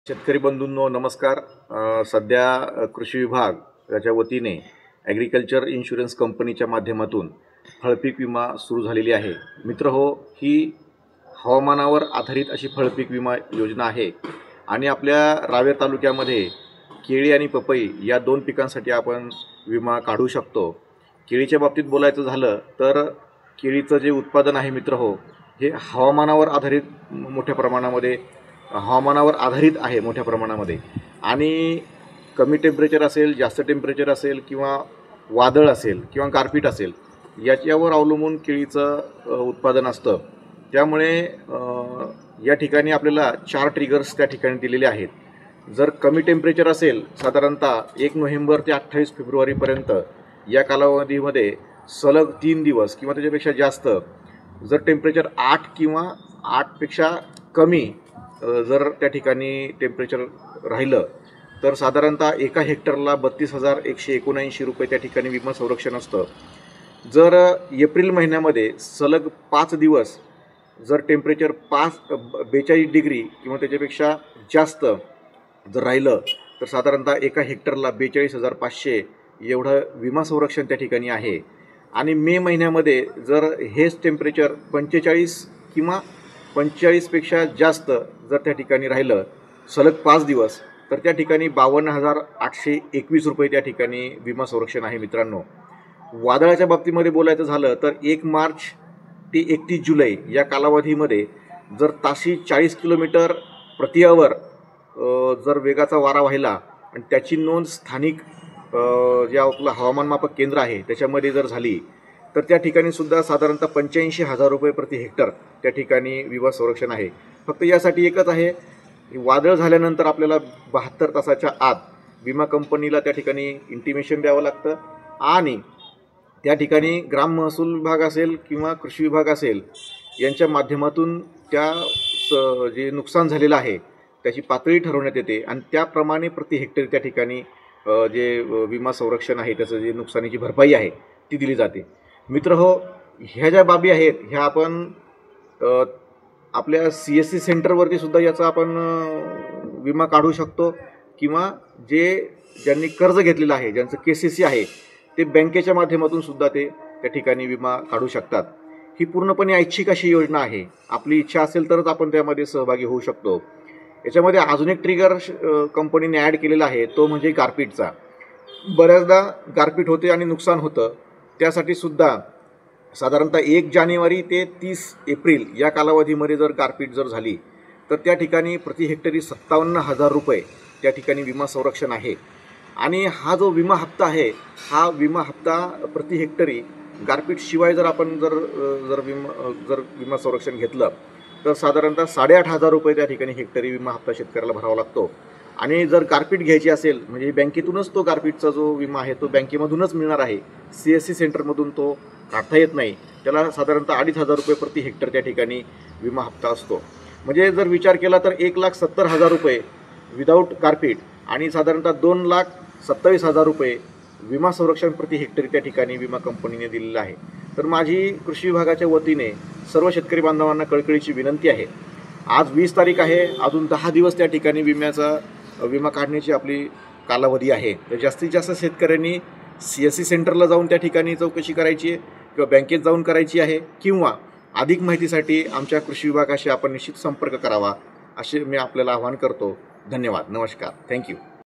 शेतकरी बंधूंनो नमस्कार। सध्या कृषी विभाग याच्या वतीने ॲग्रिकल्चर इन्शुरन्स कंपनीच्या माध्यमातून फळपीक विमा सुरू झालेली आहे। मित्र हो, ही हवामानावर आधारित अशी फळपीक विमा योजना आहे आणि आपल्या रावेर तालुक्यामध्ये केळी आणि पपई या दोन पिकांसाठी आपण विमा काढू शकतो। केळीच्या बाबतीत बोलायचं झालं तर केळीचं जे उत्पादन आहे मित्र हो, हे हवामानावर आधारित आहे मोठ्या प्रमाणामध्ये आणि कमी टेम्परेचर असेल, जास्त टेम्परेचर असेल किंवा वादळ असेल किंवा गारपीट असेल याच्यावर अवलंबून केळीचं उत्पादन असतं। त्यामुळे या ठिकाणी आपल्याला 4 ट्रिगर्स त्या ठिकाणी दिलेले आहेत। जर कमी टेम्परेचर असेल, साधारणतः 1 नोव्हेंबर ते 28 फेब्रुवारीपर्यंत या कालावधीमध्ये सलग 3 दिवस किंवा त्याच्यापेक्षा जास्त जर टेम्परेचर 8 किंवा 8पेक्षा कमी जर त्या ठिकाणी टेम्परेचर राहिलं तर साधारणतः एका हेक्टरला 32,179 रुपये त्या ठिकाणी विमा संरक्षण असतं। जर एप्रिल महिन्यामध्ये सलग 5 दिवस जर टेम्परेचर 42 डिग्री किंवा त्याच्यापेक्षा जास्त जर राहिलं तर साधारणतः एका हेक्टरला 42,500 एवढं विमा संरक्षण त्या ठिकाणी आहे। आणि मे महिन्यामध्ये जर हेच टेम्परेचर 45 किंवा 45पेक्षा जास्त जर त्या ठिकाणी राहिलं सलग 5 दिवस तर त्या ठिकाणी 52,821 रुपये त्या ठिकाणी विमा संरक्षण आहे। मित्रांनो, वादळाच्या बाबतीमध्ये बोलायचं झालं तर 1 मार्च ते 31 जुलै या कालावधीमध्ये जर ताशी 40 किलोमीटर प्रति आवर जर वेगाचा वारा वाहिला आणि त्याची नोंद स्थानिक जे आपलं हवामान मापक केंद्र आहे त्याच्यामध्ये जर झाली तर त्या ठिकाणी सुद्धा साधारणतः 85,000 रुपये प्रति हेक्टर त्या ठिकाणी विमा संरक्षण आहे। फक्त यासाठी एकच आहे, वादळ झाल्यानंतर आपल्याला 72 तासाच्या आत विमा कंपनीला त्या ठिकाणी इंटिमेशन द्यावं लागतं आणि त्या ठिकाणी ग्राम महसूल विभाग असेल किंवा कृषी विभाग असेल यांच्या माध्यमातून त्या जे नुकसान झालेलं आहे त्याची पातळी ठरवण्यात येते आणि त्याप्रमाणे प्रति हेक्टर त्या ठिकाणी जे विमा संरक्षण आहे त्याचं जे नुकसानीची भरपाई आहे ती दिली जाते। मित्र हो, ह्या ज्या बाबी आहेत ह्या आपण आपल्या CSC सेंटरवरती सुद्धा याचा आपण विमा काढू शकतो किंवा ज्यांनी कर्ज घेतलेलं आहे, ज्यांचं KCC आहे ते बँकेच्या माध्यमातून सुद्धा ते त्या ठिकाणी विमा काढू शकतात। ही पूर्णपणे ऐच्छिक अशी योजना आहे। आपली इच्छा असेल तरच आपण त्यामध्ये सहभागी होऊ शकतो। याच्यामध्ये अजून एक ट्रिगर कंपनीने ॲड केलेला आहे, तो म्हणजे गारपीटचा। बऱ्याचदा गारपीट होते आणि नुकसान होतं, त्यासाठी सुद्धा साधारणतः 1 जानेवारी ते 30 एप्रिल या कालावधीमध्ये जर गारपीट जर झाली तर त्या ठिकाणी प्रति हेक्टरी 57,000 रुपये त्या ठिकाणी विमा संरक्षण आहे। आणि हा जो विमा हप्ता आहे हा विमा हप्ता प्रति हेक्टरी गारपीटशिवाय जर आपण जर विमा संरक्षण घेतलं तर साधारणतः 8,500 रुपये त्या ठिकाणी हेक्टरी विमा हप्ता शेतकऱ्याला भरावा लागतो। आणि जर गारपीट घ्यायची असेल म्हणजे बँकेतूनच तो गारपीटचा जो विमा आहे तो बँकेमधूनच मिळणार आहे, CSC सेंटरमधून तो काढता येत नाही। त्याला साधारणतः 2,500 रुपये प्रति हेक्टर त्या ठिकाणी विमा हप्ता असतो। म्हणजे जर विचार केला तर 1,70,000 रुपये विदाऊट गारपीट आणि साधारणतः 2,27,000 रुपये विमा संरक्षण प्रति हेक्टरी त्या ठिकाणी विमा कंपनीने दिलेलं आहे। तर माझी कृषी विभागाच्या वतीने सर्व शेतकरी बांधवांना कळकळीची विनंती आहे, आज 20 तारीख आहे, अजून 10 दिवस त्या ठिकाणी विमा काढण्याची आपली कालावधी आहे। तर जास्तीत जास्त शेतकऱ्यांनी CSC सेंटरला जाऊन त्या ठिकाणी चौकशी करायची आहे किंवा बँकेत जाऊन करायची आहे किंवा अधिक माहितीसाठी आमच्या कृषी विभागाशी आपण निश्चित संपर्क करावा असे मी आपल्याला आवाहन करतो। धन्यवाद, नमस्कार, थँक्यू।